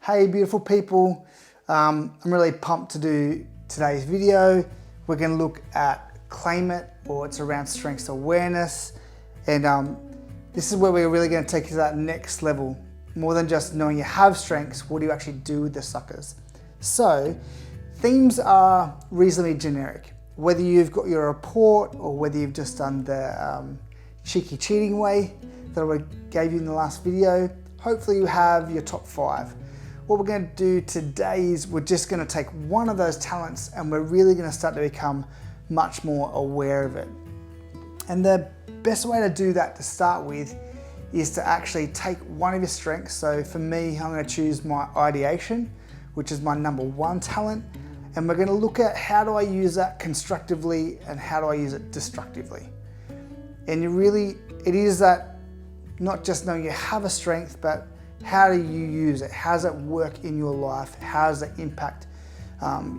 Hey beautiful people, I'm really pumped to do today's video. We're going to look at Claim It, or it's around strengths awareness, and this is where we're really going to take it to that next level. More than just knowing you have strengths, what do you actually do with the suckers? So themes are reasonably generic. Whether you've got your report or whether you've just done the cheeky cheating way that I gave you in the last video, hopefully you have your top 5. What we're going to do today is we're just going to take one of those talents and we're really going to start to become much more aware of it. And the best way to do that to start with is to actually take one of your strengths. So for me, I'm going to choose my ideation, which is my number 1 talent. And we're going to look at how do I use that constructively and how do I use it destructively. And it is that not just knowing you have a strength, but how do you use it? How does it work in your life? How does it impact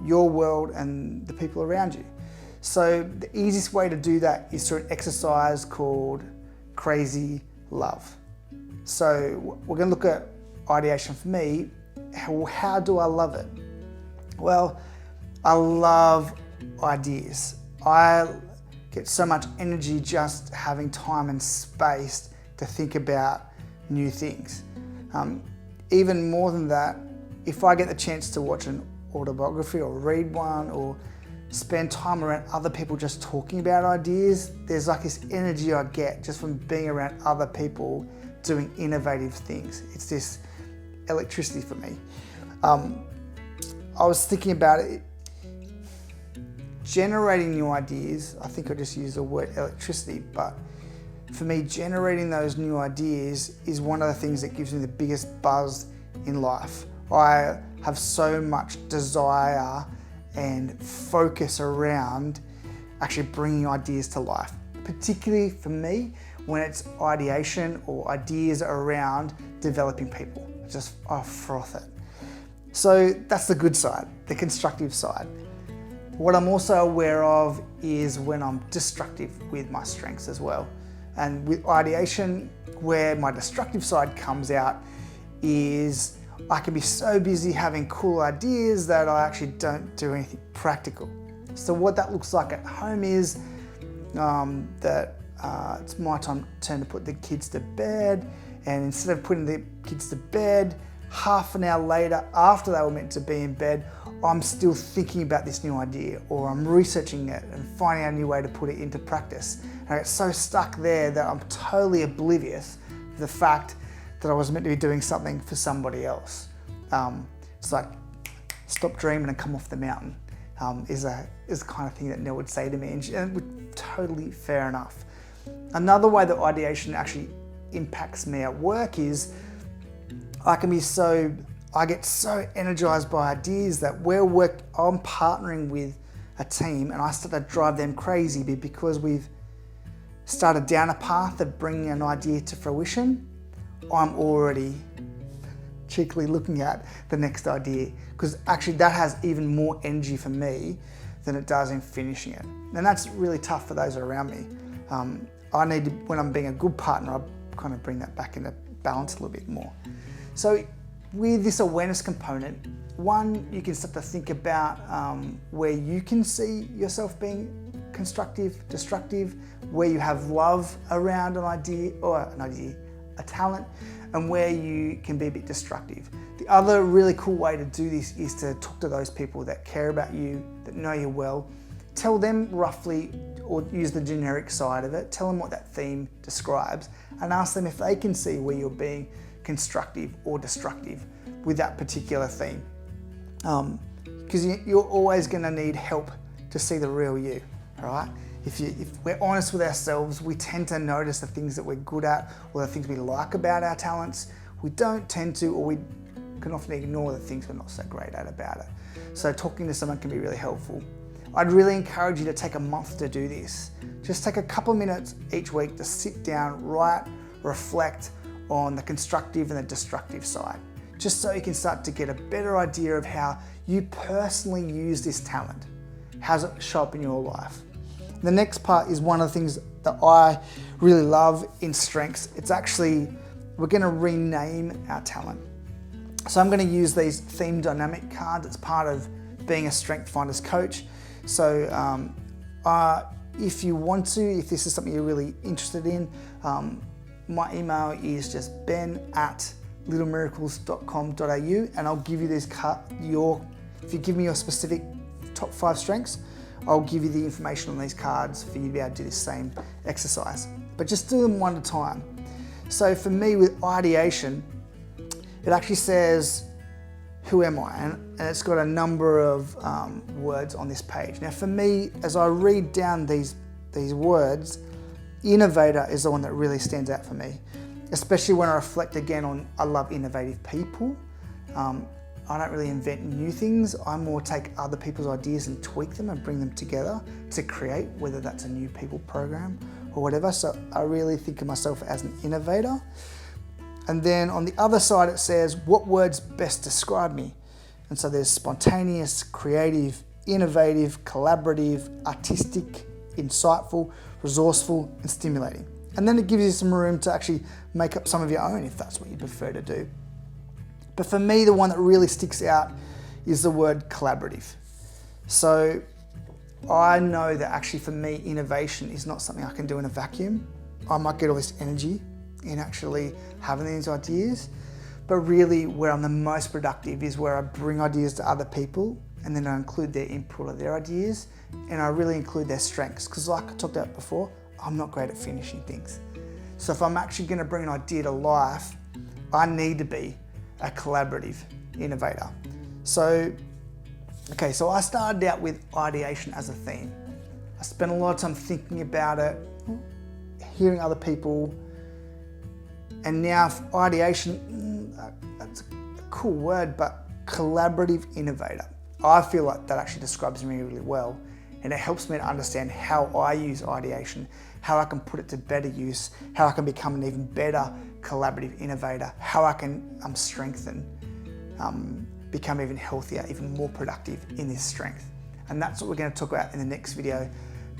your world and the people around you? So the easiest way to do that is through an exercise called Crazy Love. So we're going to look at ideation for me. How do I love it? Well, I love ideas. I get so much energy just having time and space to think about new things. Even more than that, if I get the chance to watch an autobiography or read one or spend time around other people just talking about ideas, there's like this energy I get just from being around other people doing innovative things. It's this electricity for me. I was thinking about it, generating new ideas. I think I just used the word electricity, but for me, generating those new ideas is one of the things that gives me the biggest buzz in life. I have so much desire and focus around actually bringing ideas to life, particularly for me when it's ideation or ideas around developing people. I froth it. So that's the good side, the constructive side. What I'm also aware of is when I'm destructive with my strengths as well. And with ideation, where my destructive side comes out is I can be so busy having cool ideas that I actually don't do anything practical. So what that looks like at home is that it's my turn to put the kids to bed, and instead of putting the kids to bed, half an hour later, after they were meant to be in bed, I'm still thinking about this new idea, or I'm researching it and finding out a new way to put it into practice. And I get so stuck there that I'm totally oblivious to the fact that I was meant to be doing something for somebody else. It's like, stop dreaming and come off the mountain, is the kind of thing that Nell would say to me, and would totally fair enough. Another way that ideation actually impacts me at work is I get so energized by ideas that I'm partnering with a team and I start to drive them crazy because we've started down a path of bringing an idea to fruition. I'm already cheekily looking at the next idea, because actually that has even more energy for me than it does in finishing it. And that's really tough for those around me. When I'm being a good partner, I kind of bring that back into balance a little bit more. So with this awareness component, one, you can start to think about where you can see yourself being constructive, destructive, where you have love around a talent, and where you can be a bit destructive. The other really cool way to do this is to talk to those people that care about you, that know you well. Tell them roughly, or use the generic side of it, tell them what that theme describes, and ask them if they can see where you're being constructive or destructive with that particular theme. Because you're always going to need help to see the real you, all right? If we're honest with ourselves, we tend to notice the things that we're good at or the things we like about our talents. We don't tend to, or we can often ignore the things we're not so great at about it. So talking to someone can be really helpful. I'd really encourage you to take a month to do this. Just take a couple of minutes each week to sit down, write, reflect on the constructive and the destructive side, just so you can start to get a better idea of how you personally use this talent. How does it show up in your life? The next part is one of the things that I really love in strengths. It's actually, we're going to rename our talent. So I'm going to use these theme dynamic cards as part of being a Strength Finders coach. So if you want to, if this is something you're really interested in, my email is just ben@littlemiracles.com.au, and I'll give you this if you give me your specific top 5 strengths, I'll give you the information on these cards for you to be able to do this same exercise. But just do them one at a time. So for me with ideation, it actually says, who am I? And it's got a number of words on this page. Now for me, as I read down these words, innovator is the one that really stands out for me, especially when I reflect again on, I love innovative people. I don't really invent new things. I more take other people's ideas and tweak them and bring them together to create, whether that's a new people program or whatever. So I really think of myself as an innovator. And then on the other side, it says, what words best describe me? And so there's spontaneous, creative, innovative, collaborative, artistic, insightful, resourceful, and stimulating. And then it gives you some room to actually make up some of your own if that's what you prefer to do. But for me, the one that really sticks out is the word collaborative. So I know that actually for me, innovation is not something I can do in a vacuum. I might get all this energy in actually having these ideas, but really where I'm the most productive is where I bring ideas to other people, and then I include their input of their ideas, and I really include their strengths, because like I talked about before, I'm not great at finishing things. So if I'm actually going to bring an idea to life, I need to be a collaborative innovator. So I started out with ideation as a theme. I spent a lot of time thinking about it, hearing other people, and now ideation, that's a cool word, but collaborative innovator. I feel like that actually describes me really well, and it helps me to understand how I use ideation, how I can put it to better use, how I can become an even better collaborative innovator, how I can strengthen, become even healthier, even more productive in this strength. And that's what we're going to talk about in the next video.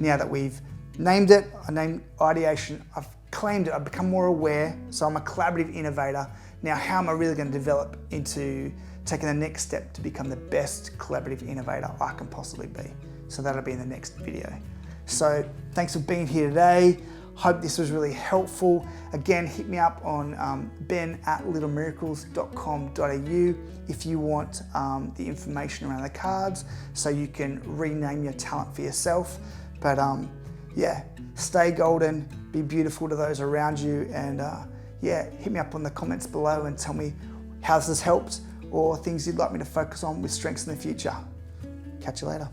Now that we've named it, I named ideation, I've claimed it, I've become more aware, so I'm a collaborative innovator. Now how am I really going to develop into taking the next step to become the best collaborative innovator I can possibly be? So that'll be in the next video. So thanks for being here today. Hope this was really helpful. Again, hit me up on ben@littlemiracles.com.au if you want the information around the cards so you can rename your talent for yourself. But yeah, stay golden, be beautiful to those around you, and hit me up on the comments below and tell me how this has helped or things you'd like me to focus on with strengths in the future. Catch you later.